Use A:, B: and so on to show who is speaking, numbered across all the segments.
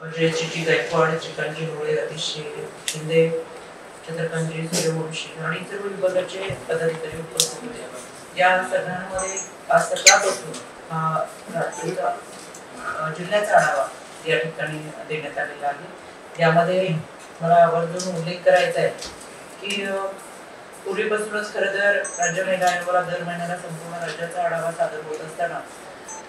A: जयश्री गायकवाड, चिकनजी मुळे, अतिशय शिंदे, चंद्रकांतजी सूर्यवंशी आणि इतर विभागाचे पदाधिकारी उपस्थित होते। या सगळ्यांमध्ये आज सकाळपासून जिल्ह्याचा आढावा या ठिकाणी देण्यात आलेला आहे। यामध्ये मला आवर्जून उल्लेख करायचा आहे की पूर्वीपासूनच खरं तर राज्य महिला आयोगाला दर महिन्याला संपूर्ण राज्याचा आढावा सादर होत असताना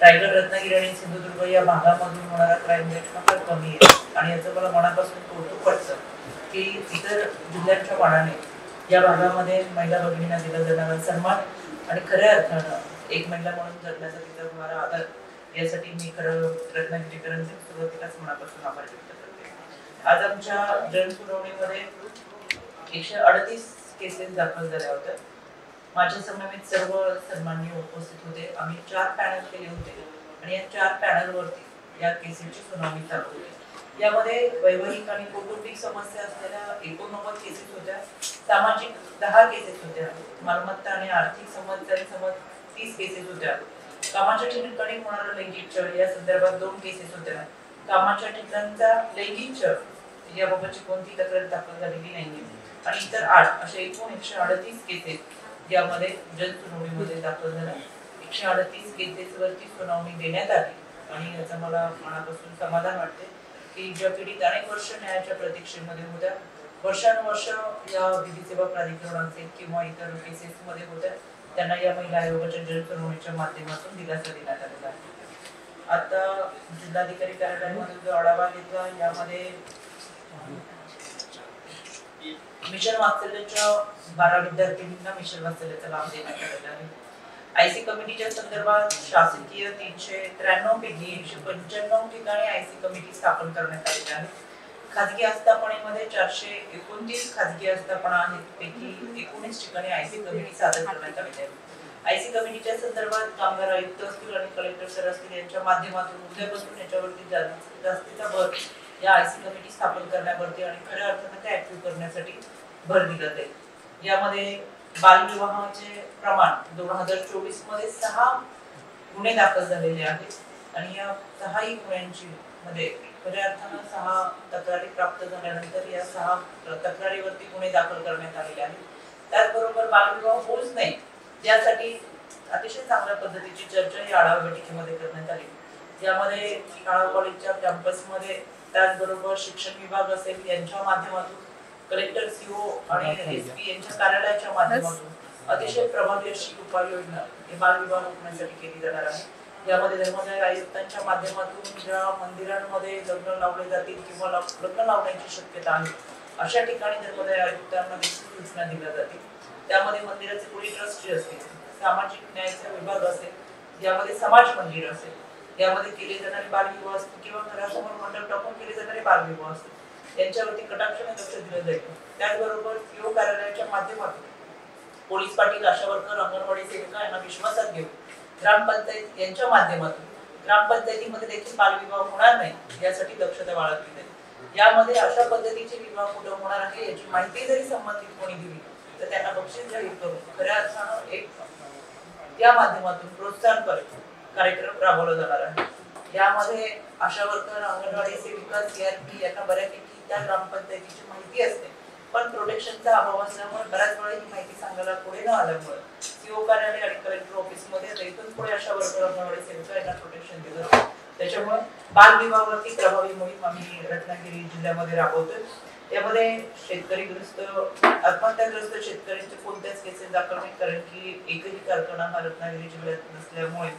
A: रायगड, रत्नागिरी आणि सिंधुदुर्ग या भागामधून होणारा क्राईम रेट फार कमी आहे आणि याचं मला मनापासून कौतुक वाटतं की इतर जिल्ह्यांच्या मानाने या भागामध्ये महिला भगिनींना दिला जाणारा सन्मान आणि खऱ्या अर्थानं एक महिला म्हणून जगण्याचा तिचा होणारा आदर यासाठी मी खरं रत्नागिरीकरांचे सुरुवातीलाच मनापासून आभार व्यक्त करते। आज आमच्या जनसुनावणीमध्ये 138 केसेस दाखल झाल्या होत्या। माझ्या समवेत सर्व सन्माननीय उपस्थित होते। आम्ही 4 पॅनल केले होते आणि या 4 पॅनलवरती या केसेसची सुनावणी चालू होती। यामध्ये वैवाहिक आणि कौटुंबिक समस्या असलेल्या 89 केसेस होत्या, सामाजिक 10 केसेस होत्या, मालमत्ता आणि आर्थिक समस्यांसह 30 केसेस होत्या, कामाच्या ठिकाणी होणारा लैंगिक छळ या संदर्भात 2 केसेस होत्या, कामाच्या ठिकाणचा लैंगिक छळ याबाबतची कोणती तक्रार दाखल झालेली नाही आणि इतर 8 अशा एकूण 138 केसेस यामध्ये जनसुनावणीमध्ये दाखल झाल्या। 138 केसेसवरती सुनावणी देण्यात आली आणि याचा मला मनापासून समाधान वाटते की ज्या पीडित अनेक वर्ष न्यायाच्या प्रतीक्षेमध्ये होत्या, वर्षानुवर्ष या विधी सेवा प्राधिकरण असेल किंवा इतर केसेसमध्ये होत्या, त्यांना या महिला आयोगाच्या जनसुनावणीच्या माध्यमातून दिलासा देण्यात आलेला आहे। आता जिल्हाधिकारी कार्यालयामध्ये जो आढावा घेतला यामध्ये मिशन वात्सल्याच्या 12 विद्यार्थिनींना मिशन वात्सल्याचा लाभ देण्यात आलेला आहे। आयसी कमिटीच्या संदर्भात शासकीय 393 पैकी 195 ठिकाणी आयसी कमिटी स्थापन करण्यात आलेली आहे। खाजगी आस्थापनेमध्ये 429 खाजगी आस्थापना आहेत, पैकी 19 ठिकाणी आयसी कमिटी सादर करण्यात आलेली आहे। आयसी कमिटीच्या संदर्भात कामगार आयुक्त असतील आणि कलेक्टर सर असतील यांच्या माध्यमातून उद्यापासून याच्यावरती जास्तीचा भर या आयसी कमिटी स्थापन करण्यावरती आणि खऱ्या अर्थाने ते ऍक्टिव्ह करण्यासाठी भर दिला जाईल। यामध्ये बालविवाहाचे प्रमाण 2024 मध्ये 6 गुन्हे दाखल झालेले आहेत आणि या 6 गुन्ह्यांची मध्ये खऱ्या अर्थाने 6 तक्रारी प्राप्त झाल्यानंतर या 6 तक्रारीवरती गुन्हे दाखल करण्यात आलेले आहेत। त्याचबरोबर बालविवाह होऊच नाही यासाठी अतिशय चांगल्या पद्धतीची चर्चा या आढावा बैठकीमध्ये करण्यात आली। यामध्ये शाळा कॉलेजच्या कॅम्पसमध्ये त्याचबरोबर शिक्षण विभाग असेल यांच्या माध्यमातून कलेक्टर, सीओ आणि एसपी यांच्या कार्यालयाच्या माध्यमातून अतिशय प्रभावी अशी उपाययोजना हे बालविवाह रोखण्यासाठी केली जाणार आहे। यामध्ये धर्मदाय आयुक्तांच्या माध्यमातून ज्या मंदिरांमध्ये लग्न लावले जातील किंवा लग्न लावण्याची शक्यता आहे अशा ठिकाणी धर्मदाय आयुक्तांना देखील सूचना दिल्या जातील। त्यामध्ये मंदिराचे कोणी ट्रस्टी असतील, सामाजिक न्यायाचा विभाग असेल, यामध्ये समाज मंदिर असेल, यामध्ये केले जाणारे बालविवाह असतील किंवा घरासमोर मंडप टाकून केले जाणारे बालविवाह असतील यांच्यावरती कटाक्षाने लक्ष दिलं जाईल। त्याचबरोबर सीओ कार्यालयाच्या माध्यमातून पोलीस पाटील, आशा वर्कर, अंगणवाडी सेविका यांना विश्वासात घेऊन ग्रामपंचायत यांच्या माध्यमातून ग्रामपंचायतीमध्ये देखील बालविवाह होणार नाही यासाठी दक्षता बाळगली जाईल। यामध्ये अशा पद्धतीचे विवाह कुठे होणार आहे याची माहिती जरी संबंधित कोणी दिली तर त्यांना बक्षीस जाहीर करून खऱ्या अर्थानं एक या माध्यमातून प्रोत्साहन कार्यक्रम राबवला जाणार आहे। यामध्ये आशा वर्कर, अंगणवाडी सेविका, सीआरपी यांना बऱ्यापैकी त्या ग्रामपंचायतीची माहिती असते, पण प्रोटेक्शनचा अभाव असल्यामुळे बऱ्याच वेळा ही माहिती सांगायला पुढे न आल्यामुळे सीओ कार्यालय आणि कलेक्टर ऑफिसमध्ये इथून पुढे आशा वर्कर, अंगणवाडी सेविका यांना प्रोटेक्शन दिलं जातं। त्याच्यामुळे बालविवाहावरती प्रभावी मोहीम आम्ही रत्नागिरी जिल्ह्यामध्ये राबवतोय। यामध्ये शेतकरीग्रस्त, आत्महत्याग्रस्त शेतकऱ्यांचे कोणत्याच केसेस दाखल नाही, कारण की एकही कारखाना हा रत्नागिरी जिल्ह्यात नसल्यामुळे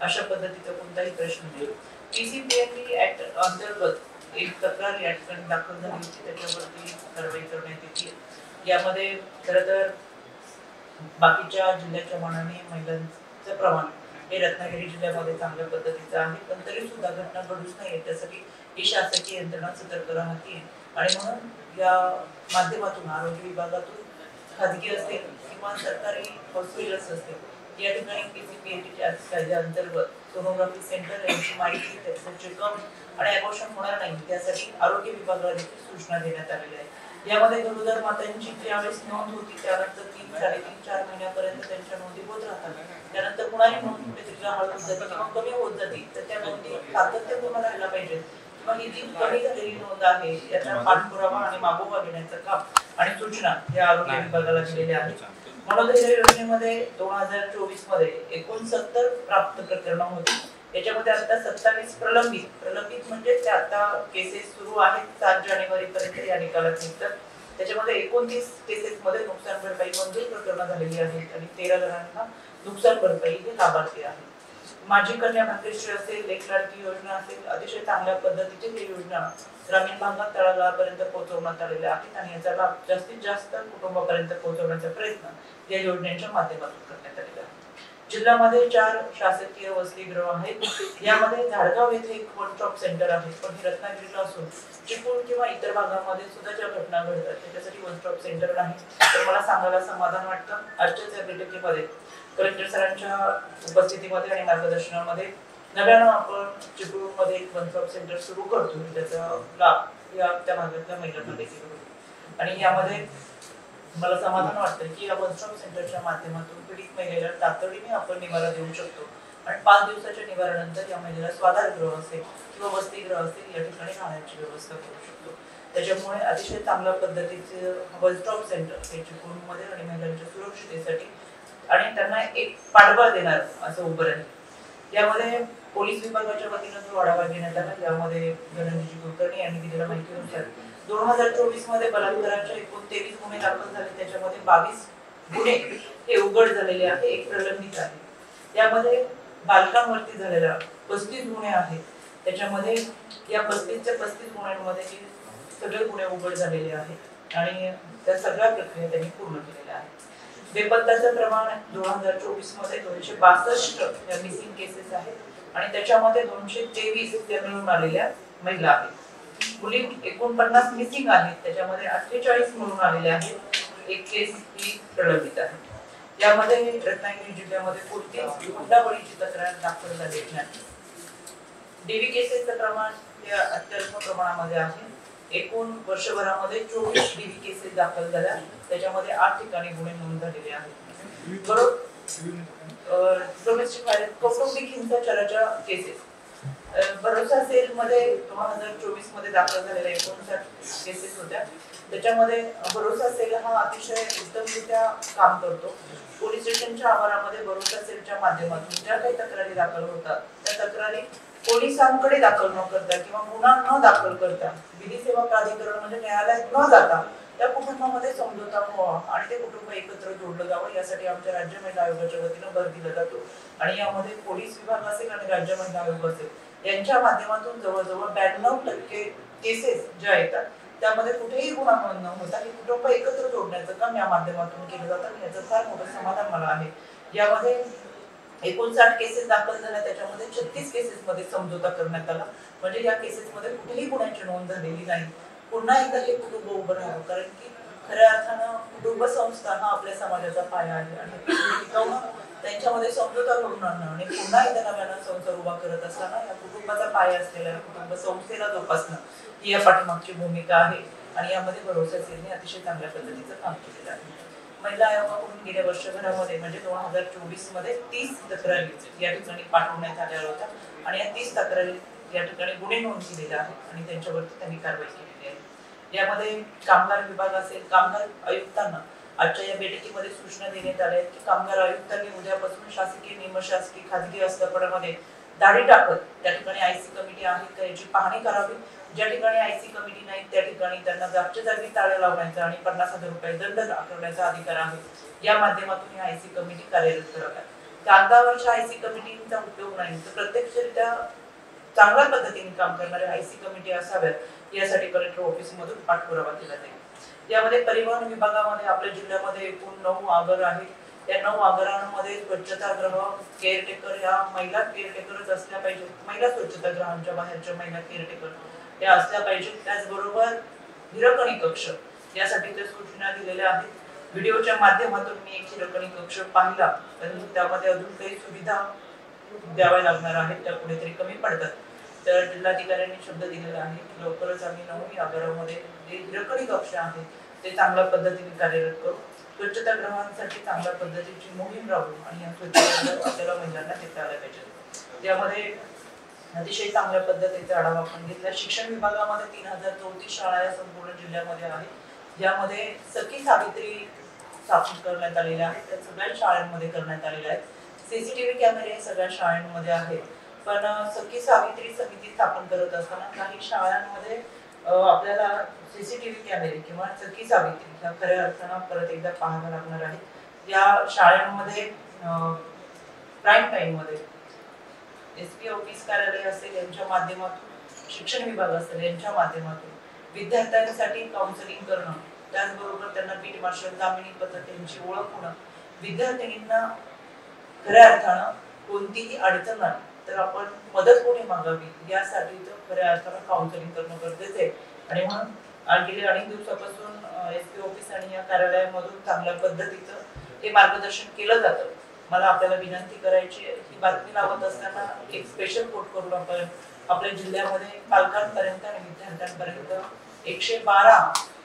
A: अशा पद्धतीचा कोणताही प्रश्न नाही। पीसीपीएनडी ऍक्ट अंतर्गत एक तक्रार या ठिकाणी दाखल झाली होती, त्याच्यावरती कारवाई करण्यात येते। यामध्ये खरं तर बाकीच्या जिल्ह्याच्या मानाने महिलांचं प्रमाण हे रत्नागिरी जिल्ह्यामध्ये चांगल्या पद्धतीचं आहे, पण तरी सुद्धा घटना घडूच नाही त्यासाठी ही शासकीय यंत्रणा सतर्क राहते आणि म्हणून या माध्यमातून आरोग्य विभागातून खाजगी असतील किंवा सरकारी हॉस्पिटल्स असतील या ठिकाणी पीसीपीएनडीच्या कायद्या अंतर्गत सोनोग्राफी सेंटर यांची माहिती, त्याचं चेकअप आणि अबॉर्शन होणार नाही त्यासाठी आरोग्य विभागाला देखील सूचना देण्यात आलेल्या आहेत। यामध्ये गरोदर मातांची ज्यावेळेस नोंद होती त्यानंतर 3, 3.5, 4 महिन्यापर्यंत त्यांच्या नोंदी होत राहतात, त्यानंतर कुणाही नोंद कुठेतरी हळूच जाते किंवा कमी होत जाते, तर त्या नोंदी सातत्यपूर्ण राहायला पाहिजे मग ही जी कमी झालेली नोंद आहे याचा पाठपुरावा आणि मागोवा घेण्याचं काम आणि सूचना या आरोग्य विभागाला दिलेल्या आहेत. मनोधैर्य योजनेमध्ये 2024 मध्ये 69 प्राप्त प्रकरणं होती. याच्यामध्ये आता 27 प्रलंबित म्हणजे ते आता केसेस सुरू आहेत. 7 जानेवारी पर्यंत या निकालात निघतात. त्याच्यामध्ये 29 केसेस मध्ये नुकसान भरपाई मंजूर प्रकरणं झालेली आहेत आणि 13 जणांना नुकसान भरपाई हे लाभार्थी आहेत. माझी कन्या भाग्यश्री असेल, लेक लाडकी योजना असेल, अतिशय चांगल्या पद्धतीचे ही योजना ग्रामीण भागात तळागाळापर्यंत पोहोचवण्यात आलेल्या आहेत आणि याचा लाभ जास्तीत जास्त कुटुंबापर्यंत पोहोचवण्याचा प्रयत्न या योजनेच्या माध्यमातून करण्यात आलेला आहे. जिल्ह्यामध्ये 4 शासकीय वसतिगृह आहेत. यामध्ये झाडगाव येथे एक वन स्टॉप सेंटर आहे, पण हे रत्नागिरीला असून चिपळूण किंवा इतर भागामध्ये सुद्धा ज्या घटना घडतात त्याच्यासाठी वन स्टॉप सेंटर नाही. तर मला सांगायला समाधान वाटतं आजच्याच या बैठकीमध्ये कलेक्टर सरांच्या उपस्थितीमध्ये आणि मार्गदर्शनामध्ये नव्यानं आपण चिपळूणमध्ये एक वन स्टॉप सेंटर सुरू करतो. त्याचा लाभ या त्या भागातल्या महिलांना देखील होईल आणि यामध्ये मला समाधान वाटतं की या वन स्टॉप सेंटरच्या माध्यमातून पीडित महिलेला तातडीने आपण निवारा देऊ शकतो आणि 5 दिवसाच्या निवारानंतर या महिलेला स्वाधारगृह असेल किंवा वसतिगृह असेल या ठिकाणी राहण्याची व्यवस्था करू शकतो. त्याच्यामुळे अतिशय चांगल्या पद्धतीचे वन स्टॉप सेंटर हे चिपळूणमध्ये आणि महिलांच्या सुरक्षितेसाठी आणि त्यांना एक पाठबळ देणार असं उभं राहील. यामध्ये पोलीस विभागाच्या वतीनं जो आढावा घेण्यात आला यामध्ये धनंजय कुलकर्णी यांनी दिलेल्या माहितीनुसार 2024 मध्ये बलात्काराच्या 23 गुन्हे दाखल झाले. त्याच्यामध्ये 22 गुन्हे हे उघड झालेले आहे, एक प्रलंबित आहे. त्यामध्ये बालकांवरती झालेल्या 35 गुन्हे आहेत. त्याच्यामध्ये या 35च्या 35 गुन्ह्यांमध्ये सगळे गुन्हे उघड झालेले आहेत आणि त्या सगळ्या प्रक्रिया त्यांनी पूर्ण केलेल्या आहेत. बेपत्ताचं प्रमाण 2024 मध्ये 262 या मिसिंग केसेस आहेत आणि त्याच्यामध्ये 223 त्या मिळून आलेल्या महिला आहेत. मुली 49 मिसिंग आहेत, त्याच्यामध्ये 48 मिळून आलेल्या आहेत. एक केस ही प्रलंबित आहे. यामध्ये रत्नागिरी जिल्ह्यामध्ये कोणतीच हुंडाबळीची तक्रार दाखल झाली नाही. डीव्ही केसेसचं प्रमाण हे अत्यल्प प्रमाणामध्ये आहे. एकूण वर्षभरामध्ये 24 डीव्ही केसेस दाखल झाल्या, त्याच्यामध्ये 8 ठिकाणी गुन्हे नोंद झालेले आहेत. बरोबर डोमेस्टिक व्हायलन्स कौटुंबिक हिंसाचाराच्या केसेस भरोसा सेल मध्ये 2024 मध्ये दाखल झालेल्या 59 केसेस होत्या. त्याच्यामध्ये भरोसा सेल हा अतिशय उत्तमरित्या काम करतो. पोलीस स्टेशनच्या आवारामध्ये भरोसा सेलच्या माध्यमातून ज्या काही तक्रारी दाखल होतात त्या तक्रारी पोलिसांकडे दाखल न करता किंवा गुन्हा न दाखल करता विधी सेवा प्राधिकरण म्हणजे न्यायालयात न जाता त्या कुटुंबामध्ये समझोता व्हावा आणि ते कुटुंब एकत्र जोडलं जावं यासाठी आमच्या राज्य महिला आयोगाच्या वतीनं भर दिला जातो. आणि यामध्ये पोलीस विभाग असेल आणि राज्य महिला आयोग असेल यांच्या माध्यमातून जवळजवळ 92% केसेस ज्या येतात त्यामध्ये कुठेही गुन्हा नोंद न होता हे कुटुंब एकत्र जोडण्याचं काम या माध्यमातून केलं जातं आणि याचं फार मोठं समाधान मला आहे. यामध्ये 59 केसेस दाखल झाल्या, त्याच्यामध्ये 36 केसेस मध्ये समझोता करण्यात आला. म्हणजे या केसेस मध्ये कुठेही गुन्ह्याची नोंद झालेली नाही. पुन्हा एकदा हे कुटुंब उभं राहावं, कारण की खऱ्या अर्थानं कुटुंब संस्था हा आपल्या समाजाचा पाया आहे आणि टिकवणं त्यांच्यामध्ये समझोता घडून आणणं आणि पुन्हा एकदा नव्यानं संसार उभा करत असताना या कुटुंबाचा पाया असलेल्या कुटुंब संस्थेला जोपासणं ही या पाठीमागची भूमिका आहे आणि यामध्ये भरोसा सेलने अतिशय चांगल्या पद्धतीचं काम केलेलं आहे. महिला आयोगाकडून गेल्या वर्षभरामध्ये म्हणजे 2024 मध्ये 30 तक्रारी या ठिकाणी पाठवण्यात आल्या होत्या आणि या 30 तक्रारी या ठिकाणी गुन्हे नोंद केलेले आहेत आणि त्यांच्यावरती त्यांनी कारवाई केलेली आहे. यामध्ये कामगार विभाग असेल, कामगार आयुक्तांना आजच्या या बैठकीमध्ये सूचना देण्यात आल्या आहेत की कामगार आयुक्तांनी उद्यापासून शासकीय, निमशासकीय, खाजगी आस्थापनामध्ये दाढी टाकत त्या ठिकाणी आयसी कमिटी आहे का याची पाहणी करावी. ज्या ठिकाणी आयसी कमिटी नाही त्या ठिकाणी त्यांना जागच्या जागी टाळे लावण्याचा आणि 50,000 रुपये दंड आकारण्याचा अधिकार आहे. या माध्यमातून ही आयसी कमिटी कार्यरत कराव्या. कागदावरच्या आयसी कमिटीचा उपयोग नाही तर प्रत्यक्षरित्या चांगल्या पद्धतीने काम करणाऱ्या आयसी कमिटी असाव्यात यासाठी कलेक्टर ऑफिस मधून पाठपुरावा केला जाईल. यामध्ये परिवहन विभागामध्ये आपल्या जिल्ह्यामध्ये एकूण 9 आगार आहेत. या 9 आगारांमध्ये स्वच्छतागृह केअरटेकर या महिला केअरटेकरच असल्या पाहिजे. महिला स्वच्छतागृहांच्या बाहेरच्या महिला केअरटेकर या असल्या पाहिजेत. त्याचबरोबर हिरकणी कक्ष यासाठी त्या सूचना दिलेल्या आहेत. व्हिडिओच्या माध्यमातून मी एक हिरकणी कक्ष पाहिला, परंतु त्यामध्ये अजून काही सुविधा द्याव्या लागणार आहेत, त्या कुठेतरी कमी पडतात. तर जिल्हाधिकाऱ्यांनी शब्द दिलेला आहे की लवकरच आम्ही 9 आगारामध्ये जे हिरकणी कक्ष आहे ते चांगल्या पद्धतीने कार्यरत करू. स्वच्छतागृहांसाठी चांगल्या पद्धतीची मोहीम राबवू आणि या स्वच्छतागृह आपल्याला महिलांना देता आल्या पाहिजे. त्यामध्ये अतिशय चांगल्या पद्धतीचा आढावा आपण घेतला। शिक्षण विभागामध्ये 3034 शाळा या संपूर्ण जिल्ह्यामध्ये आहेत, ज्यामध्ये सखी सावित्री स्थापन करण्यात आलेल्या आहेत, त्या सगळ्या शाळांमध्ये करण्यात आलेल्या आहेत। सीसीटीव्ही कॅमेरे सगळ्या शाळांमध्ये आहेत, पण सखी सावित्री समिती स्थापन करत असताना काही शाळांमध्ये आपल्याला सीसीटीव्ही कॅमेरे किंवा सखी सावित्री ह्या खऱ्या अर्थानं परत एकदा पाहायला लागणार आहे। या शाळांमध्ये प्राईम टाइम मध्ये एसपी ऑफिस कार्यालय असेल यांच्या माध्यमातून, शिक्षण विभाग असेल यांच्या माध्यमातून विद्यार्थ्यांसाठी काउन्सिलिंग करणं, त्याचबरोबर त्यांना पीटी मार्शल दामिनी पद्धत यांची ओळख होणं, विद्यार्थिनींना खऱ्या अर्थानं कोणतीही अडचण नाही तर आपण मदत कोणी मागावी यासाठी खऱ्या अर्थानं काउन्सिलिंग करणं गरजेचं आहे। आणि म्हणून गेल्या अनेक दिवसापासून एसपी ऑफिस आणि या कार्यालयामधून चांगल्या पद्धतीचं हे मार्गदर्शन केलं जातं। मला आपल्याला विनंती करायची ही बातमी लावत असताना एक स्पेशल कोट करून आपण आपल्या जिल्ह्यामध्ये पालकांपर्यंत आणि विद्यार्थ्यांपर्यंत 112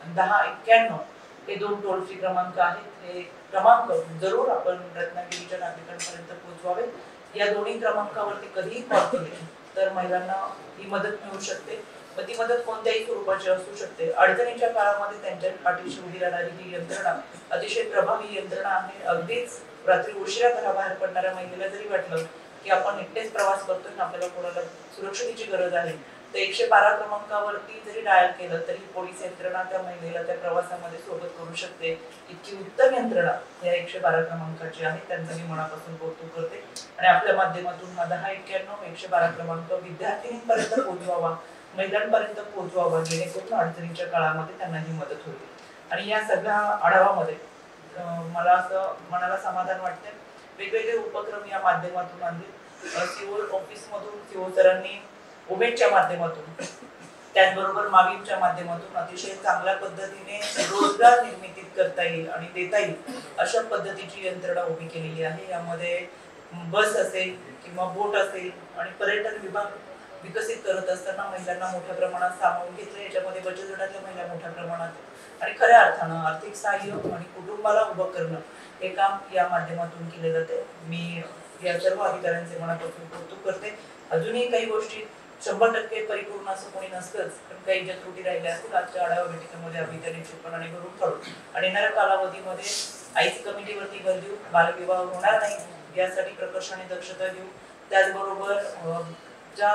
A: 1091 हे 2 टोल फ्री क्रमांक आहेत। हे क्रमांक जरूर आपण रत्नागिरीच्या नागरिकांपर्यंत पोहोचवावे। या दोन्ही क्रमांकावरती कधीही कॉल केले तर महिलांना ही मदत मिळू शकते। पण ती मदत कोणत्याही स्वरूपाची असू शकते। अडचणीच्या काळामध्ये त्यांच्या पाठीशी उभी राहणारी ही यंत्रणा अतिशय प्रभावी यंत्रणा आहे। अगदीच रात्री उशिरा घराबाहेर पडणाऱ्या महिलेला जरी वाटलं की आपण एकटेच प्रवास करतोय आणि आपल्याला कोणाला सुरक्षितेची गरज आहे तर 112 क्रमांकावरती जरी डायल केलं तरी पोलीस यंत्रणा त्या महिलेला त्या प्रवासामध्ये सोबत करू शकते। इतकी उत्तम यंत्रणा या 112 क्रमांकाची आहे, त्यांचं मी मनापासून कौतुक करते। आणि आपल्या माध्यमातून हा 1091 112 क्रमांक विद्यार्थिनींपर्यंत पोहोचवावा, महिलांपर्यंत पोहोचवावा, जेणेकरून अडचणीच्या काळामध्ये त्यांना ही मदत होईल। आणि या सगळ्या आढावामध्ये मला असं मनाला समाधान वाटते, वेगवेगळे उपक्रम या माध्यमातून आणले। सीओ ऑफिस मधून सीओ सरांनी उमेदच्या माध्यमातून, त्याचबरोबर माविमच्या माध्यमातून अतिशय चांगल्या पद्धतीने रोजगार निर्मिती करता येईल आणि देता येईल अशा पद्धतीची यंत्रणा उभी केलेली आहे। यामध्ये बस असेल किंवा बोट असेल आणि पर्यटन विभाग विकसित करत असताना महिलांना मोठ्या प्रमाणात सामावून घेतले। याच्यामध्ये बचत गटातल्या महिला मोठ्या प्रमाणात आणि खऱ्या अर्थानं आर्थिक सहाय्य आणि कुटुंबाला उभं करणं हे काम या माध्यमातून केले जाते। मी या सर्व अधिकाऱ्यांचे मनापासून कौतुक करते। अजूनही काही गोष्टी 100% परिपूर्ण असं कोणी नसतंच, पण काही ज्या त्रुटी राहिल्या असतील आजच्या आढावा बैठकीमध्ये आम्ही त्या निश्चितपणाने भरून काढू आणि येणाऱ्या कालावधीमध्ये आयसी कमिटीवरती भर देऊ, बालविवाह होणार नाही यासाठी प्रकर्षाने दक्षता घेऊ। त्याचबरोबर ज्या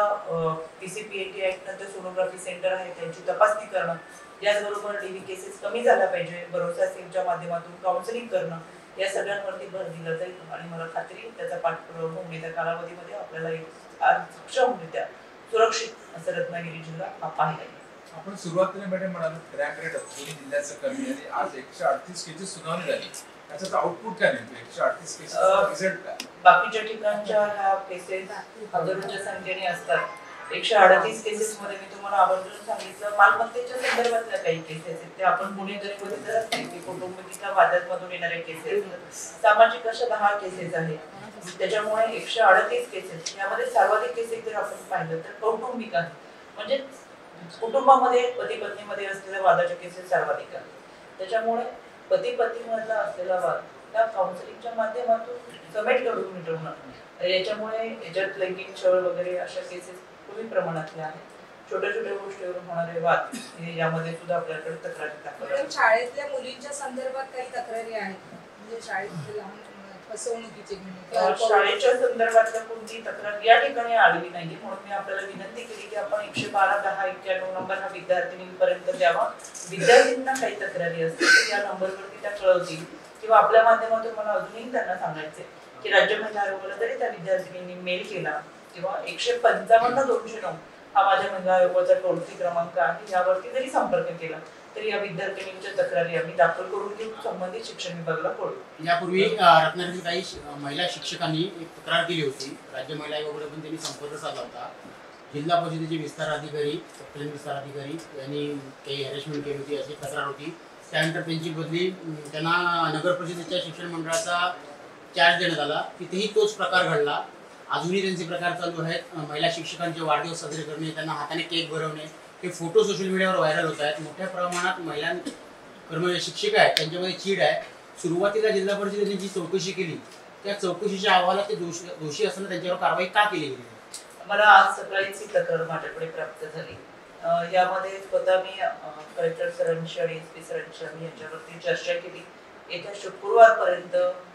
A: पीसीपीएटी ऍक्ट नंतर सोनोग्राफी सेंटर आहे त्यांची तपासणी करणं, याचबरोबर डीव्ही केसेस कमी झाल्या पाहिजे, भरोसा सेलच्या माध्यमातून काउन्सिलिंग करणं, या सगळ्यांवरती भर दिला जाईल। आणि मला खात्री त्याचा पाठपुरावा होऊन येत्या कालावधीमध्ये आपल्याला एक सक्षमरित्या सुरक्षित असं रत्नागिरी जिल्हा हा पाहिला येईल।
B: आपण सुरुवातीला मॅडम म्हणालो क्रॅक रेट दोन्ही जिल्ह्याचं कमी आणि आज 138 केसेस सुनावणी झाली, त्याचं आउटपुट काय नेमकं 138 केसेसचा रिझल्ट काय?
A: बाकीच्या ठिकाणच्या ह्या केसेस हजारोच्या संख्येने असतात। 138 केसेस मध्ये मी तुम्हाला आवर्जून सांगितलं मालमत्तेच्या संदर्भातल्या काही केसेस आहेत, ते आपण पुणेकरी तर असते कौटुंबिक वादांमधून येणारे केसेस, सामाजिक अशा 10 केसेस आहेत। त्याच्यामुळे 138 केसेस यामध्ये सर्वाधिक केसेस जर आपण पाहिलं तर कौटुंबिक आहे, म्हणजे कुटुंबामध्ये पती पत्नीमध्ये असलेल्या वादाच्या केसेस सर्वाधिक आहेत। त्याच्यामुळे पती पत्नीमधला असलेला वाद त्या काउन्सिलिंगच्या माध्यमातून समेट करून मिटवणं, याच्यामुळे याच्यात लैंगिक छळ वगैरे अशा केसेस कमी प्रमाणातले आहेत। छोट्या छोट्या गोष्टीवरून होणारे वाद हे यामध्ये सुद्धा आपल्याकडे तक्रारी दाखल आहेत।
C: शाळेतल्या मुलींच्या संदर्भात काही तक्रारी आहेत, म्हणजे शाळेतल्या फसवणुकीचे
A: शाळेच्या संदर्भातल्या कोणती तक्रार या ठिकाणी आलेली नाही, म्हणून मी आपल्याला विनंती केली की आपण 112 1091 नंबर हा विद्यार्थिनींपर्यंत द्यावा। विद्यार्थ्यांना काही तक्रारी असतील तर या नंबरवरती त्या कळवतील किंवा आपल्या माध्यमातून मला अजूनही त्यांना सांगायचे की राज्य महिला आयोगाला जरी त्या विद्यार्थिनींनी मेल केला किंवा 155 209 हा माझ्या महिला आयोगाचा टोल फ्री क्रमांक आहे, यावरती जरी संपर्क केला तरी या विद्यार्थिनींच्या तक्रारी आम्ही दाखल करून घेऊन संबंधित शिक्षण विभागाला कळवू।
D: यापूर्वी रत्नागिरीतील काही महिला शिक्षकांनी एक तक्रार केली होती, राज्य महिला आयोगाकडे पण त्यांनी संपर्क साधला होता। जिल्हा परिषदेचे विस्तार अधिकारी, तत्कालीन विस्तार अधिकारी यांनी काही हॅरेसमेंट केली होती अशी तक्रार होती। त्यानंतर त्यांची बदली त्यांना नगर परिषदेच्या शिक्षण मंडळाचा चार्ज देण्यात आला, तिथेही तोच प्रकार घडला। अजूनही त्यांचे प्रकार चालू आहेत। महिला शिक्षकांचे वाढदिवस साजरे करणे, त्यांना हाताने केक भरवणे, हे फोटो सोशल मीडियावर व्हायरल होत आहेत। मोठ्या प्रमाणात महिला कर्मचारी शिक्षक आहेत त्यांच्यामध्ये चीड आहे। सुरुवातीला जिल्हा परिषदेने जी चौकशी केली त्या चौकशीच्या अहवालात ते दोषी असताना त्यांच्यावर कारवाई का केली गेली?
A: मला आज सकाळीच ही तक्रार माझ्याकडे प्राप्त झाली. यामध्ये स्वतः मी कलेक्टर सरांशी आणि SP सरांशी आम्ही याच्यावरती चर्चा केली. येत्या शुक्रवारपर्यंत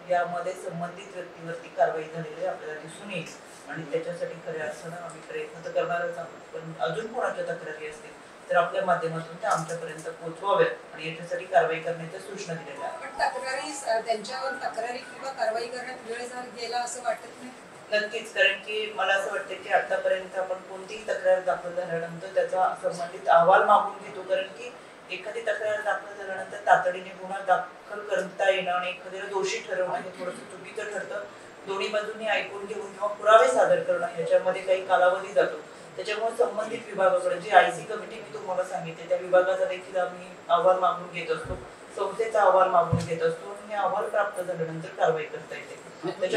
A: यामध्ये संबंधित व्यक्तीवरती कारवाई झालेली आपल्याला दिसून येईल आणि त्याच्यासाठी खऱ्या अर्थानं आम्ही प्रयत्न तर करणारच आहोत. पण अजून कोणाच्या तक्रारी असतील तर आपल्या माध्यमातून त्या आमच्यापर्यंत पोहोचवाव्यात आणि याच्यासाठी कारवाई करण्याच्या सूचना दिलेल्या आहेत.
C: पण तक्रारी त्यांच्यावर तक्रारी किंवा कारवाई करण्यात वेळ गेला असं वाटत नाही?
A: नक्कीच, कारण की मला असं वाटतं की आतापर्यंत आपण कोणतीही तक्रार दाखल झाल्यानंतर त्याचा संबंधित अहवाल मागून घेतो. कारण की एखादी तक्रार दाखल झाल्यानंतर तातडीने गुन्हा दाखल करता येणं आणि एखाद्याला दोषी ठरवणं हे थोडंसं चुकीचं ठरतं. दोन्ही बाजूंनी ऐकून घेऊन किंवा पुरावे सादर करणं याच्यामध्ये काही कालावधी जातो. त्याच्यामुळे संबंधित विभागाकडे जी IC कमिटी मी तुम्हाला सांगितले त्या विभागाचा देखील आम्ही अहवाल मागून घेत असतो, संस्थेचा अहवाल मागून घेत असतो आणि अहवाल प्राप्त झाल्यानंतर कारवाई करता येते.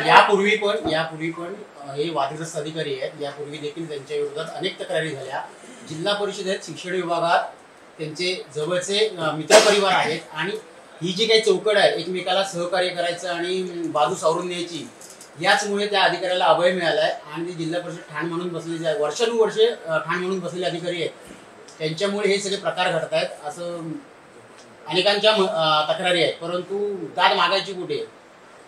D: यापूर्वी पण हे वादग्रस्त अधिकारी आहेत. यापूर्वी देखील त्यांच्या विरोधात अनेक तक्रारी झाल्या. जिल्हा परिषदेत शिक्षण विभागात त्यांचे जवळचे मित्रपरिवार आहेत आणि ही जी काही चौकट आहे एकमेकाला सहकार्य करायचं आणि बाजू सावरून द्यायची, याचमुळे त्या अधिकाऱ्याला अभय मिळालाय आणि जिल्हा परिषद ठाण म्हणून बसलेले आहे, वर्षानुवर्षे ठाण म्हणून बसलेले अधिकारी आहेत. त्यांच्यामुळे हे सगळे प्रकार घडत आहेत असं अनेकांच्या तक्रारी आहेत. परंतु दाद मागायची कुठे?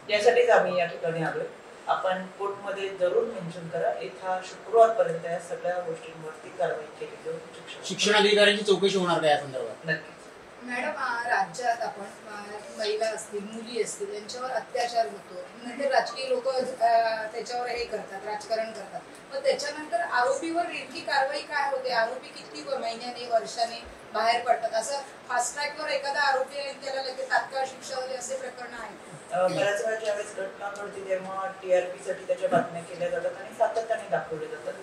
A: यासाठीच आम्ही या ठिकाणी आलोय. आपण कोर्टमध्ये जरूर मेन्शन करा येत्या शुक्रवारपर्यंत या सगळ्या गोष्टींवरती कारवाई केली जाईल.
D: शिक्षण अधिकाऱ्यांची चौकशी होणार का या संदर्भात?
A: नक्कीच
C: मॅडम, राज्यात आपण महिला असतील, मुली असतील यांच्यावर अत्याचार होतो, नंतर राजकीय लोक त्याच्यावर हे करतात, राजकारण करतात. मग त्याच्यानंतर आरोपीवर नेमकी कारवाई काय होते? आरोपी किती महिन्याने वर्षाने बाहेर पडतात? असं फास्ट ट्रॅकवर एखादा आरोपी आहे त्याला लगेच तात्काळ शिक्षा होते असे प्रकरण आहेत?
A: बऱ्याच वेळा ज्यावेळेस घटना घडते तेव्हा TRP साठी त्याच्या बातम्या केल्या जातात आणि सातत्याने दाखवले जातात.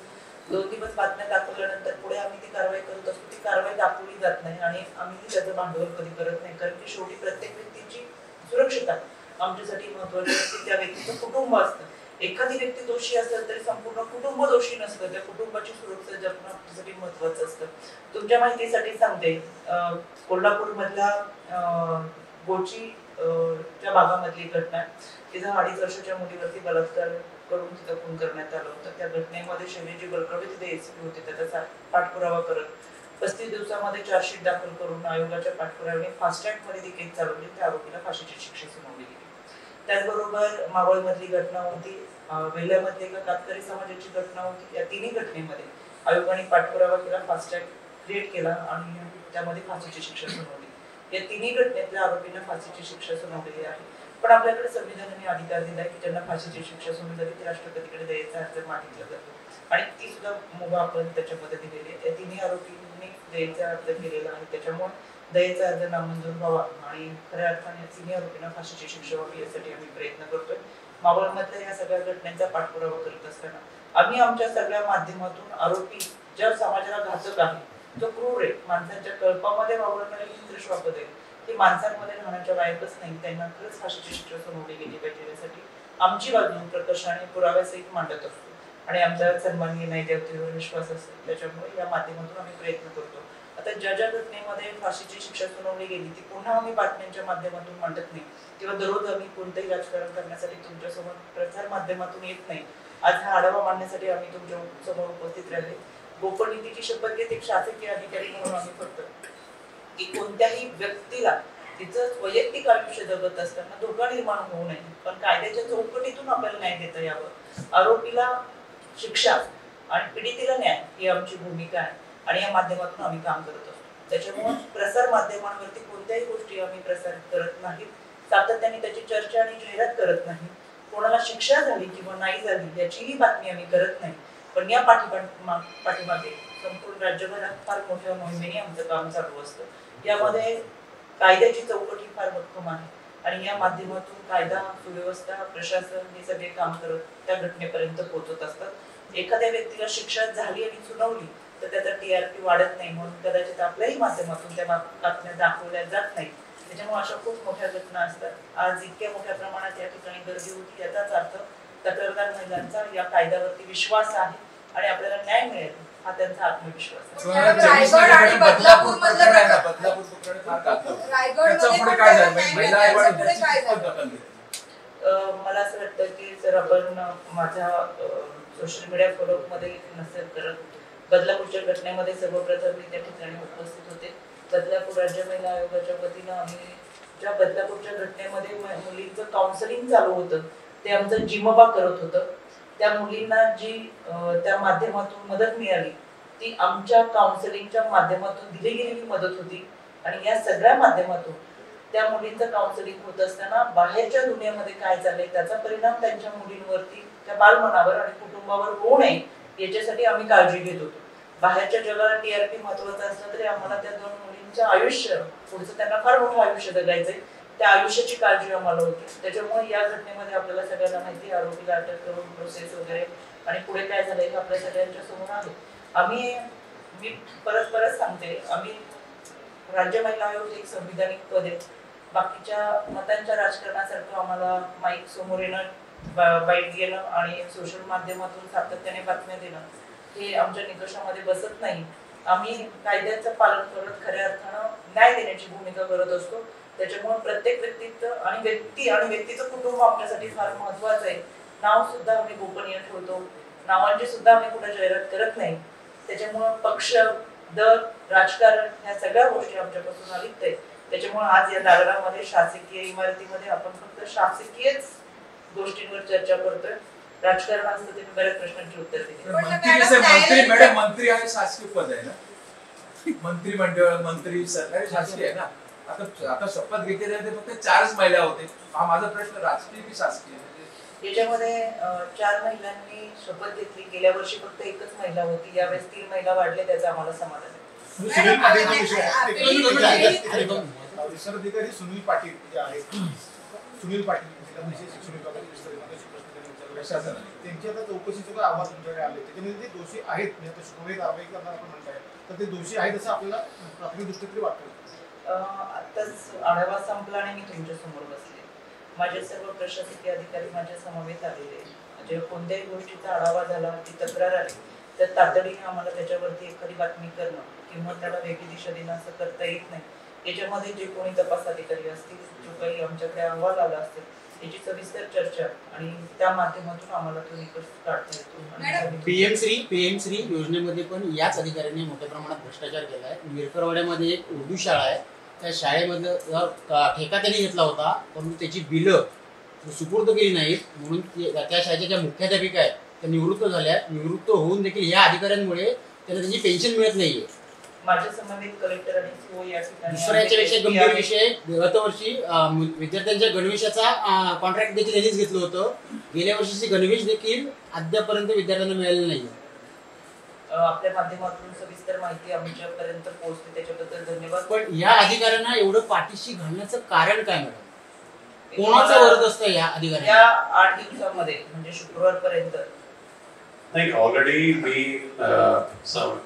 A: 2 दिवस बातम्या दाखवल्यानंतर पुढे आम्ही ती कारवाई करत असतो. ती कारवाई दाखवली जात नाही आणि आम्ही त्याचं भांडवल कधी करत नाही. कारण की शेवटी प्रत्येक व्यक्तीची सुरक्षितता आमच्यासाठी महत्वाची असते. त्या व्यक्तीचं कुटुंब असतं. एखादी व्यक्ती दोषी असेल तरी संपूर्ण कुटुंब दोषी नसतं. त्या कुटुंबाची सुरक्षा जपणं आमच्यासाठी महत्वाचं असतं. तुमच्या माहितीसाठी सांगते, कोल्हापूर मधल्या गोची त्या भागामधली घटना, तिथं 2.5 वर्षाच्या मुलीवरती बलात्कार करून तिथं खून करण्यात आलं होतं. त्या घटनेमध्ये शैलीजी बलकवडे तिथे SP होते. त्याचा पाठपुरावा करत 35 दिवसामध्ये चार्जशीट दाखल करून आयोगाच्या पाठपुराव्याने फास्ट ट्रॅक मध्ये ती केस चालवली. त्या आरोपीला फाशीची शिक्षा सुनावली गेली. त्याचबरोबर मावळमधली घटना होती, वेल्ह्यामध्ये एका कातकरी समाजाची घटना होती. या तिन्ही घटनेमध्ये आयोगाने पाठपुरावा केला, फास्ट ट्रॅक क्रिएट केला आणि त्यामध्ये फाशीची शिक्षा सुनावली. या तिन्ही घटनेतल्या आरोपींना फाशीची शिक्षा सुनावलेली आहे. पण आपल्याकडे संविधानाने अधिकार दिलाय की ज्यांना फाशीची शिक्षा सुनावली ती राष्ट्रपतीकडे दयेचा अर्ज मागितला जातो आणि ती सुद्धा मुभा आपण त्याच्यामध्ये दिलेली आहे. या तिन्ही आरोपींनी दयेचा अर्ज केलेला आहे. त्याच्यामुळे दयेचा अर्ज नामंजूर व्हावा आणि खऱ्या अर्थाने तिन्ही आरोपींना फाशीची शिक्षा व्हावी यासाठी आम्ही प्रयत्न करतोय. मावळमधल्या या सगळ्या घटनांचा पाठपुरावा करत असताना आम्ही आमच्या सगळ्या माध्यमातून आरोपी ज्या समाजाला घातक आहे, जो क्रूर आहे, माणसांच्या कल्पामध्ये वावरणारे इंद्रश्वापद आहे, ते माणसांमध्ये राहण्याच्या लायकच नाही, त्यांना खरंच फाशीची शिक्षा सुनावली गेली पाहिजे यासाठी आमची बाजू प्रकर्षाने पुराव्यासहित मांडत असतो आणि आमचा सन्माननीय न्यायदेवतेवर विश्वास असतो. त्याच्यामुळे या माध्यमातून आम्ही प्रयत्न करतो. आता ज्या ज्या घटनेमध्ये फाशीची शिक्षा सुनावली गेली ती पुन्हा आम्ही बातम्यांच्या माध्यमातून मांडत नाही किंवा दररोज आम्ही कोणतंही राजकारण करण्यासाठी तुमच्यासमोर प्रसार माध्यमातून येत नाही. आज हा आढावा मांडण्यासाठी आम्ही तुमच्या समोर उपस्थित राहिले. गोपनीयतेची शपथ घेत एक शासकीय अधिकारी म्हणून आम्ही फक्त की कोणत्याही व्यक्तीला तिचं वैयक्तिक आयुष्य जगत असताना धोका निर्माण होऊ नये, पण कायद्याच्या चौकटीतून आपल्याला न्याय देता यावं, आरोपीला शिक्षा आणि पीडितेला न्याय ही आमची भूमिका आहे आणि या माध्यमातून आम्ही काम करत असतो. त्याच्यामुळे प्रसार माध्यमांवरती कोणत्याही गोष्टी आम्ही प्रसारित करत नाही, सातत्याने त्याची चर्चा आणि जाहिरात करत नाही. कोणाला शिक्षा झाली किंवा नाही झाली याचीही बातमी आम्ही करत नाही. पण या पाठीमागे संपूर्ण राज्यभरात फार मोठ्या मोहिमेने आमचं काम चालू असतं. यामध्ये कायद्याची चौकट ही फार भक्कम आहे आणि या माध्यमातून कायदा, सुव्यवस्था, प्रशासन हे सगळे काम करत त्या घटनेपर्यंत पोहोचत असतात. एखाद्या व्यक्तीला शिक्षा झाली आणि सुनावली तर त्याचा TRP वाढत नाही, म्हणून कदाचित आपल्याही माध्यमातून त्या बातम्या दाखवल्या जात नाही. त्याच्यामुळे अशा खूप मोठ्या घटना असतात. आज इतक्या मोठ्या प्रमाणात या ठिकाणी गर्दी होती याचाच अर्थ तक्रारदार महिलांचा या कायद्यावरती विश्वास आहे आणि आपल्याला न्याय मिळेल हा त्यांचा आत्मविश्वास आहे.
C: रायगड आणि बदलापूर मधलं
A: मला असं वाटतं की जर आपण माझ्या सोशल मीडिया फॉलोअपमध्ये नसेल करत. बदलापूरच्या घटनेमध्ये सर्वप्रथम मी त्या ठिकाणी उपस्थित होते. बदलापूर राज्य महिला आयोगाच्या वतीनं आम्ही ज्या बदलापूरच्या घटनेमध्ये मुलींचं काउन्सिलिंग चालू होतं ते आमचं जिमबा करत होतं. त्या मुलींना जी त्या माध्यमातून मदत मिळाली ती आमच्या काउन्सिलिंगच्या माध्यमातून दिली गेलेली मदत होती. आणि या सगळ्या माध्यमातून त्या मुलींचं काउन्सिलिंग होत असताना बाहेरच्या दुनियेमध्ये काय चाललंय त्याचा परिणाम त्यांच्या मुलींवरती, त्या बालमनावर आणि कुटुंबावर होऊ नये याच्यासाठी आम्ही काळजी घेत होतो. बाहेरच्या जगाला टीआरपी महत्वाचं असलं तरी आम्हाला त्या दोन मुलींचं आयुष्य पुढचं त्यांना फार मोठं आयुष्य जगायचंय, त्या आयुष्याची काळजी आम्हाला होती. त्याच्यामुळे या घटनेमध्ये आपल्याला सगळ्यांना माहिती आरोपीला अटक करून प्रोसेस वगैरे आणि पुढे काय झालंय हे आपल्या सगळ्यांच्या समोर आहे. मी परत सांगते, आम्ही राज्य महिला आयोग एक संविधानिक पद आहे. बाकीच्या मतांच्या राजकारणासारखं आम्हाला माईक समोर येणं, बाईट घेणं आणि सोशल माध्यमातून सातत्याने बातम्या देणं हे आमच्या निकषामध्ये बसत नाही. आम्ही कायद्याचं पालन करत खऱ्या अर्थानं न्याय देण्याची भूमिका करत असतो. त्याच्यामुळे प्रत्येक व्यक्तीचं आणि व्यक्तीचं कुटुंब आमच्यासाठी फार महत्वाचं आहे. नाव सुद्धा आम्ही गोपनीय ठेवतो, नावांची सुद्धा आम्ही कुठे जाहिरात करत नाही. त्याच्यामुळे पक्ष, दल, राजकारण ह्या सगळ्या गोष्टी आमच्यापासून अलिप्त आहेत. त्याच्यामुळे आज या दालनामध्ये शासकीय इमारतीमध्ये आपण फक्त शासकीयच गोष्टींवर चर्चा करतोय. राजकारण असतं ते बऱ्याच प्रश्नांची उत्तर दिली.
B: मंत्री आहे, शासकीय पद आहे ना, मंत्रिमंडळ, मंत्री, सरकारी शासकीय आहे ना. आता शपथ घेतलेले ते फक्त 4च महिला होते. हा माझा प्रश्न राजकीय की शासकीय?
A: याच्यामध्ये 4 महिलांनी शपथ घेतली. गेल्या वर्षी फक्त 1च महिला होती, यावेळेस 3 महिला वाढले, त्याचं आम्हाला समाधान आहे.
E: अधिकारी सुनील पाटील जे आहेत, सुनील पाटील जिल्हा परिषद शिक्षण विभागाचे विस्तारित त्यांची आता चौकशीचे काय अहवाल तुमच्याकडे आले, त्याच्यामध्ये ते दोषी आहेत म्हणजे शुक्रवारी कारवाई करणार आपण म्हणताय, तर ते दोषी आहेत असं आपल्याला प्राथमिक दृष्टी तरी वाटतं?
A: आताच आढावा संपला आणि मी तुमच्या समोर बसले. माझे सर्व प्रशासकीय अधिकारी माझ्या समवेत आलेले. म्हणजे कोणत्याही गोष्टीचा आढावा झाला, ती तक्रार आली तर तातडीने आम्हाला त्याच्यावरती एखादी बातमी करणं किंवा त्याला वेगळी दिशा देणं असं करता येत नाही. याच्यामध्ये जे कोणी तपास अधिकारी असतील, जो काही आमच्याकडे अहवाल आला असेल त्याची सविस्तर चर्चा आणि त्या माध्यमातून आम्हाला तो निकष काढता येतो.
D: पीएम श्री योजनेमध्ये पण याच अधिकाऱ्यांनी मोठ्या प्रमाणात भ्रष्टाचार केला आहे. मिरकरवाड्यामध्ये एक उर्दू शाळा आहे, त्या शाळेमध्ये ठेका त्यांनी घेतला होता, परंतु त्याची बिलं सुपूर्द केली नाहीत. म्हणून त्या शाळेच्या ज्या मुख्याध्यापिका आहेत त्या निवृत्त झाल्या. निवृत्त होऊन देखील या अधिकाऱ्यांमुळे त्यांना त्यांची पेन्शन मिळत नाहीये.
A: माझ्या संबंधित कलेक्टर आणि सीओ या ठिकाणी
D: दुसऱ्या याच्यापेक्षा गंभीर विषय, गतवर्षी विद्यार्थ्यांच्या गणवेशाचा कॉन्ट्रॅक्ट देखील यांनीच घेतलं होतं. गेल्या वर्षीची गणवेश देखील अद्यापर्यंत विद्यार्थ्यांना मिळालेलं नाही.
A: आपल्या माध्यमातून सविस्तर माहिती आमच्यापर्यंत पोहोचते, त्याच्याबद्दल धन्यवाद.
D: पण या अधिकाऱ्यांना एवढं पाठीशी घालण्याचं कारण काय मॅडम? कोणाचा वरद असतं या अधिकाऱ्यांना?
A: या 8 दिवसामध्ये म्हणजे शुक्रवारपर्यंत
F: नाही, ऑलरेडी मी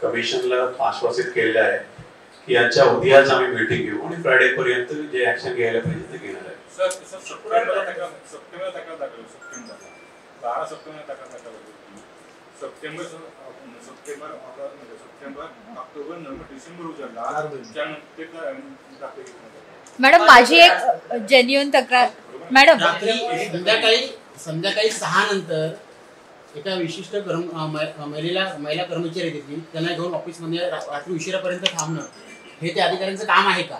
F: कमिशनला आश्वासित केलेलं आहे की यांच्या उद्याच आम्ही मीटिंग घेऊ आणि फ्रायडे पर्यंत जे ऍक्शन घ्यायला पाहिजे ते घेणार आहे.
E: सर सप्टेंबर तक्रार दाखल, सप्टेंबर 12 सप्टेंबर तक्रार दाखल होती. सप्टेंबर, ऑक्टोबर, नोव्हेंबर, डिसेंबर उजाडला, त्यानंतर
G: मॅडम माझी एक जेन्युइन तक्रार. मॅडम
D: संध्याकाळी 6 नंतर एका विशिष्ट महिला कर्मचारी देतील, त्यांना घेऊन ऑफिसमध्ये रात्री उशिरापर्यंत थांबणं हे त्या अधिकाऱ्यांचं काम आहे का?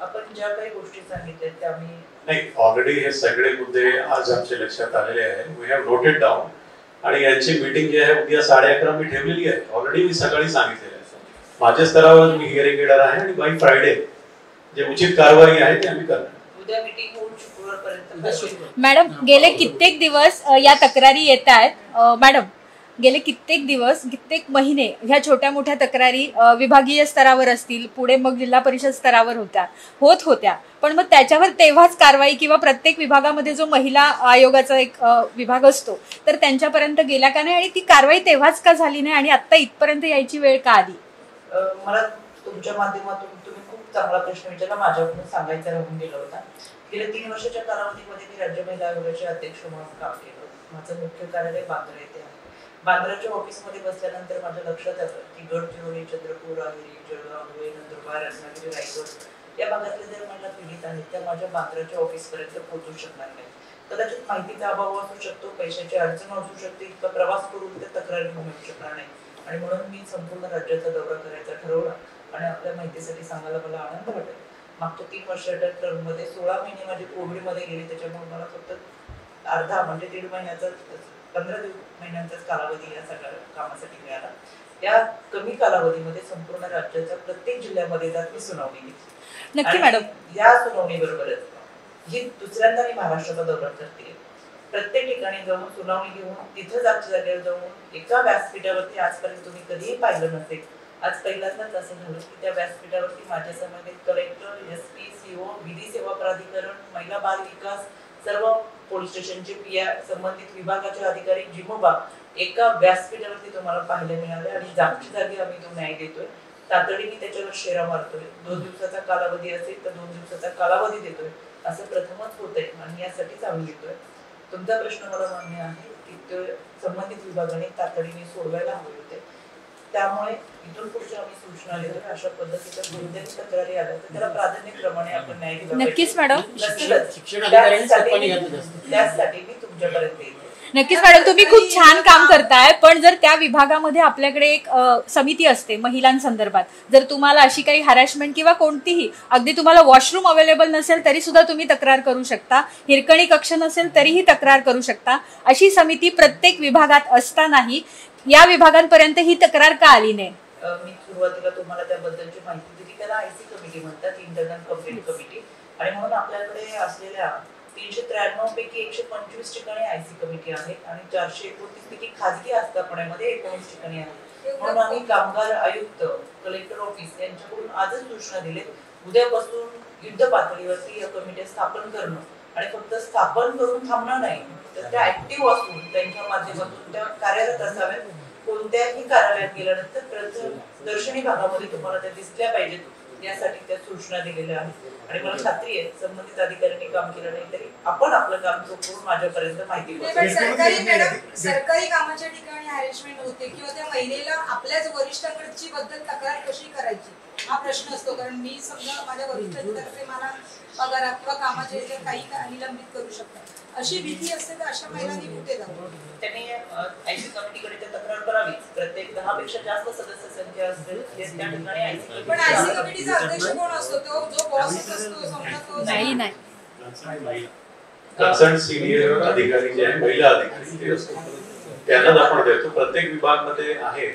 A: आपण ज्या काही गोष्टी सांगितल्या त्या आम्ही
F: नाही, ऑलरेडी हे सगळे मुद्दे आज आमच्या लक्षात आलेले आहे. वी हॅव नोटेड डाऊन आणि यांची मीटिंग जी आहे उद्या 11:30 मी ठेवलेली आहे. ऑलरेडी मी सकाळी सांगितलेलं आहे. माझ्या स्तरावर मी हिअरिंग घेणार आहे आणि बाय फ्रायडे जे उचित कारवाई आहे ते आम्ही करणार.
A: उद्या मीटिंग होऊन शुक्रवारपर्यंत.
G: मॅडम गेले कित्येक दिवस या तक्रारी येत आहेत. मॅडम गेले कित्येक दिवस, कित्येक महिने ह्या छोट्या मोठ्या तक्रारी विभागीय स्तरावर असतील, पुढे मग जिल्हा परिषद स्तरावर होत होत्या. पण मग त्याच्यावर तेव्हाच कारवाई किंवा प्रत्येक विभागामध्ये जो महिला आयोगाचा एक विभाग असतो तर त्यांच्यापर्यंत गेला का नाही आणि ती कारवाई तेव्हाच का झाली नाही आणि आता इथपर्यंत यायची वेळ का आली?
A: मला तुमच्या माध्यमातून तुम्ही खूप चांगला प्रश्न विचारला. माझ्याकडून सांगायचा राहून गेला होता. गेल्या 3 वर्षाच्या कालावधीमध्ये मी राज्य महिला आयोगाचे अध्यक्ष म्हणून काम केलं. माझं मुख्य कार्यालय बांद्रा येथे आहे. बांद्राच्या ऑफिसमध्ये बसल्यानंतर माझ्या लक्षात आलं की गडचिरोली, चंद्रपूर, राहुरी, जळगाव, धुळे, नंदुरबार, रत्नागिरी, रायगड या भागातले जर महिला पीडित आहेत त्या माझ्या बांद्राच्या ऑफिसपर्यंत पोहोचू शकणार नाही. कदाचित माहितीचा अभाव असू शकतो, पैशाची अडचण असू शकते, इतका प्रवास करून त्या तक्रारी घेऊन येऊ शकणार नाही. आणि म्हणून मी संपूर्ण राज्याचा दौरा करायचा ठरवला आणि आपल्या माहितीसाठी सांगायला मला आनंद वाटेल. मागच्या 3 वर्षाच्या टर्ममध्ये 16 महिने माझे कोविडमध्ये गेले, त्याच्यामुळे मला फक्त अर्धा म्हणजे 1.5 महिन्याचा 15 महिन्यांचाच कालावधी या सगळ्या कामासाठी मिळाला. या कमी कालावधीमध्ये संपूर्ण राज्याच्या प्रत्येक जिल्ह्यामध्ये जात मी सुनावणी घेतली.
G: नक्की मॅडम.
A: या सुनावणी बरोबरच ही दुसऱ्यांदा मी महाराष्ट्राचा दौरा करते. प्रत्येक ठिकाणी जाऊन सुनावणी घेऊन तिथं जागच्या जागेवर जाऊन एका व्यासपीठावरती आजपर्यंत तुम्ही कधीही पाहिलं नसेल, आज पहिल्यांदाच असं झालं की त्या व्यासपीठावरती माझ्या समवेत कलेक्टर, SP, CO, विधी सेवा प्राधिकरण, महिला बाल विकास, सर्व पोलीस स्टेशनचे PI, संबंधित विभागाचे अधिकारी, जिमोबा एका व्यासपीठावरती तुम्हाला पाहायला मिळाले. आणि जागची जागी आम्ही तो न्याय देतोय. तातडीने त्याच्यावर शेरा मारतोय. 2 दिवसाचा कालावधी असेल तर 2 दिवसाचा कालावधी देतोय. असं प्रथमच होतंय आणि यासाठीच आम्ही घेतोय. तुमचा प्रश्न मला मान्य आहे की ते संबंधित विभागाने तातडीने सोडवायला हवे होते. त्यामुळे इथून पुढच्या आम्ही सूचना देतो. अशा पद्धतीच्या कोणत्याही तक्रारी आल्या तर त्याला प्राधान्यक्रमाने आपण न्याय दिला पाहिजे.
G: नक्कीच मॅडम.
D: शिक्षण अधिकाऱ्यांनी चौकणी घातली असते.
A: त्यासाठी मी तुमच्यापर्यंत येते.
G: नक्कीच मॅडम, तुम्ही खूप छान काम करताय. पण जर त्या विभागामध्ये आपल्याकडे एक समिती असते महिलांसंदर्भात, जर तुम्हाला अशी काही हॅरॅसमेंट किंवा कोणतीही, अगदी तुम्हाला वॉशरूम अवेलेबल नसेल तरी सुद्धा तुम्ही तक्रार करू शकता, हिरकणी कक्ष नसेल तरीही तक्रार करू शकता, अशी समिती प्रत्येक विभागात असतानाही या विभागांपर्यंत ही तक्रार का आली नाही?
A: मी सुरुवातीला तुम्हाला त्याबद्दलची माहिती दिली. त्याला IC कमिटी म्हणतात, इंटरनल कंप्लेंट कमिटी. आणि म्हणून आपल्याकडे असलेल्या 393 पैकी 125 ठिकाणी IC कमिटी आहेत आणि 429 पैकी खाजगी आस्थापनेमध्ये 19 ठिकाणी आहेत. म्हणून आम्ही कामगार आयुक्त, कलेक्टर ऑफिस यांच्याकडून आजच सूचना दिली, उद्यापासून युद्ध पातळीवरती या कमिट्या स्थापन करणं. आणि फक्त स्थापन करून थांबणं नाही, तर त्या ऍक्टिव्ह असून त्यांच्या माध्यमातून त्या कार्यरत असाव्यात. कोणत्याही कार्यालयात गेल्यानंतर प्रदर्शनी भागामध्ये तुम्हाला त्या दिसल्या पाहिजेत, यासाठी त्या सूचना दिलेल्या आहेत. आणि मला खात्री आहे संबंधित अधिकाऱ्यांनी काम केलं नाही तरी आपण आपलं काम सोपवून माझ्यापर्यंत माहिती पोहोचवू.
C: सरकारी कामाच्या ठिकाणी हॅरेसमेंट होते किंवा त्या महिलेला आपल्याच वरिष्ठांकडची बद्दल तक्रार कशी करायची हा प्रश्न असतो. कारण मी समजा माझ्या वरिष्ठांतर्फे मला पगारात किंवा कामाच्या याच्यात काही निलंबित करू शकतात, अशी भीती असते तर अशा महिलांनी कुठे जावं?
A: त्यांनी IC कमिटीकडे त्या तक्रार करावी. प्रत्येक 10 पेक्षा जास्त सदस्य संख्या असेल त्या ठिकाणी IC कमिटी.
C: पण IC कमिटीचा अध्यक्ष कोण असतो? तो जो बॉस असतो समजा तो
G: नाही.
F: कन्सर्न सिनियर अधिकारी जे आहे, महिला अधिकारी ते असतो, त्यांनाच आपण देतो. प्रत्येक विभागामध्ये आहे.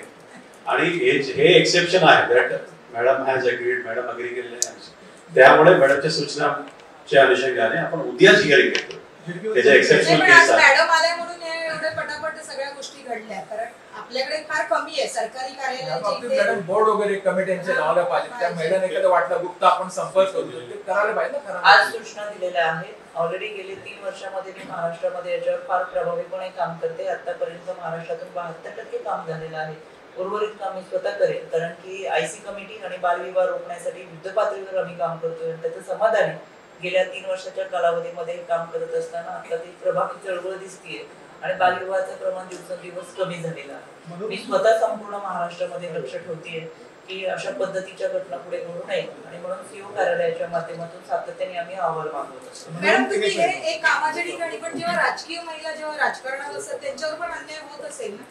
F: आणि हे एक्सेप्शन आहे that madam has agreed, madam agree केलेले आहे. त्यामुळे मॅडमच्या सूचनाच्या अनुषंगाने आपण उद्याच हिअरिंग घेतो. त्याच्या एक्सेप्शनल केस आहे.
C: मॅडम आल्या म्हणून एवढे पटापट सगळ्या गोष्टी घडल्या, कारण आपल्याकडे फार कमी आहे सरकारी कार्यालयाचे.
B: बोर्ड वगैरे कमिट्यांचे लावल्या पाहिजे. त्या महिलांना एखादं वाटलं गुप्त आपण संपर्क करू शकतो, करायला पाहिजे ना.
A: आज सूचना दिलेल्या आहेत. ऑलरेडी गेले 3 वर्षामध्ये मी महाराष्ट्रामध्ये याच्यावर फार प्रभावीपणे काम करते. आतापर्यंत महाराष्ट्रातून 72% काम झालेलं आहे. उर्वरित काम मी स्वतः करेल, कारण की IC कमिटी आणि बालविवाह रोखण्यासाठी युद्ध पातळीवर आम्ही काम करतोय. त्याचं समाधान आहे. गेल्या 3 वर्षाच्या कालावधीमध्ये हे काम करत असताना आता ती प्रभावी चळवळ दिसतीये आणि बालविवाहाचं प्रमाण दिवसेंदिवस कमी झालेलं आहे. मी स्वतः संपूर्ण महाराष्ट्रामध्ये लक्ष ठेवतेय की अशा पद्धतीच्या घटना पुढे घडू नये आणि म्हणून CO कार्यालयाच्या माध्यमातून सातत्याने आम्ही अहवाल मागवत असतो.
C: मॅडम तुम्ही हे एक कामाच्या ठिकाणी, पण जेव्हा राजकीय महिला जेव्हा राजकारणात असतात त्यांच्यावर पण अन्याय होत असेल ना?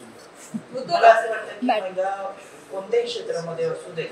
A: मला असं वाटतं की महिला कोणत्याही क्षेत्रामध्ये असू दे,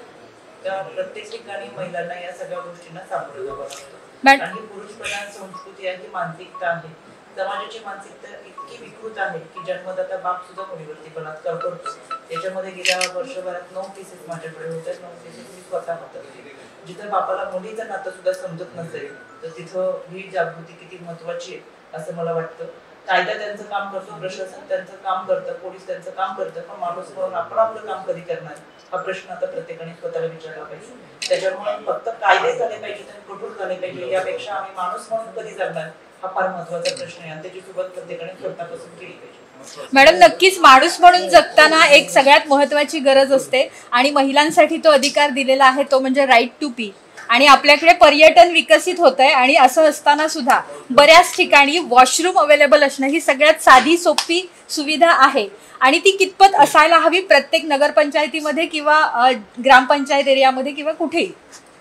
A: त्या प्रत्येक ठिकाणी महिलांना या सगळ्या गोष्टींना सामोरं जावं लागतं. आणि पुरुष प्रधान संस्कृती आहे, ही मानसिकता आहे. समाजाची मानसिकता इतकी विकृत आहे की जन्मदाता बाप सुद्धा मुलीवरती बलात्कार करतो. त्याच्यामध्ये गेल्या वर्षभरात 9 केसेस माझ्याकडे होत्या. 9 केसेस मी स्वतः हाताळले. जिथं बापाला मुलीचं नातं सुद्धा समजत नसेल तर तिथं ही जागृती किती महत्वाची आहे असं मला वाटतं. कायदा त्यांचं काम करतो, प्रशासन त्यांचं काम करतं, पोलीस त्यांचं काम करतं, पण माणूस म्हणून आपण आपलं काम कधी करणार हा प्रश्न आता प्रत्येकाने स्वतःला विचारला पाहिजे. त्याच्यामुळे फक्त कायदे झाले पाहिजे आणि कठोर झाले पाहिजे यापेक्षा आम्ही माणूस म्हणून कधी जगणार हा फार महत्वाचा प्रश्न आहे आणि त्याची सुरुवात प्रत्येकाने स्वतःपासून केली पाहिजे.
G: मॅडम, नक्कीच माणूस म्हणून जगताना एक सगळ्यात महत्वाची गरज असते आणि महिलांसाठी तो अधिकार दिलेला आहे, तो म्हणजे राईट टू पी. आणि आपल्याकडे पर्यटन विकसित होत आहे आणि असं असताना सुद्धा बऱ्याच ठिकाणी वॉशरूम अवेलेबल असणं ही सगळ्यात साधी सोपी सुविधा आहे आणि ती कितपत असायला हवी प्रत्येक नगरपंचायतीमध्ये किंवा ग्रामपंचायत एरियामध्ये किंवा कुठेही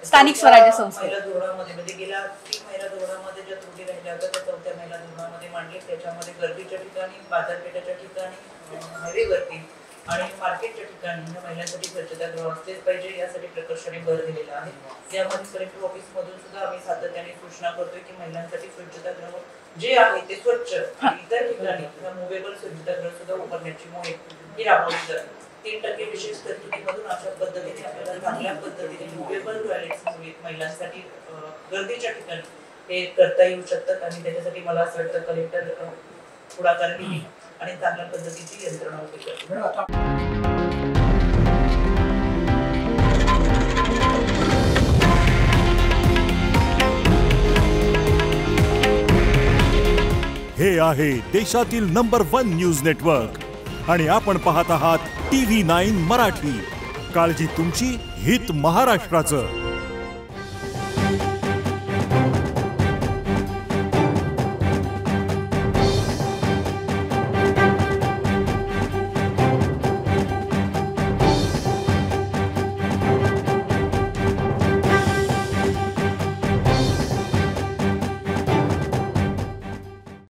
G: स्थानिक स्वराज्य संस्था.
A: महिला धोरणामध्ये गेल्या 3 महिला धोरणामध्ये ज्या त्रुटी राहिल्या होत्या त्या 4थ्या महिला धोरणामध्ये मांडले. त्याच्यामध्ये गर्दीच्या ठिकाणी, बाजारपेठेच्या ठिकाणी, हायवेवरती आणि मार्केटच्या ठिकाणी महिलांसाठी स्वच्छतागृह असलेच पाहिजे यासाठी प्रकर्षाने भर दिलेला आहे. यामध्ये कलेक्टर ऑफिसमधून सुद्धा आम्ही सातत्याने सूचना करतोय की महिलांसाठी स्वच्छतागृह जे आहे ते स्वच्छ आणि इतर ठिकाणी मुव्हेबल स्वच्छतागृह सुद्धा उभारण्याची मोहीम ही राबवली जाते. 3% विशेष तरतुदीमधून अशा पद्धतीने आपल्याला चांगल्या पद्धतीने मुव्हेबल टॉयलेट्स महिलांसाठी गर्दीच्या ठिकाणी हे करता येऊ शकतात आणि त्याच्यासाठी मला असं वाटतं कलेक्टर पुढाकार घेईल आणि चांगल्या पद्धतीची यंत्रणा उभी करते.
B: मॅडम, आता
H: हे आहे देशातील नंबर 1 न्यूज नेटवर्क आणि आपण पाहत आहात TV9 मराठी. काळजी तुमची, हित महाराष्ट्राचं.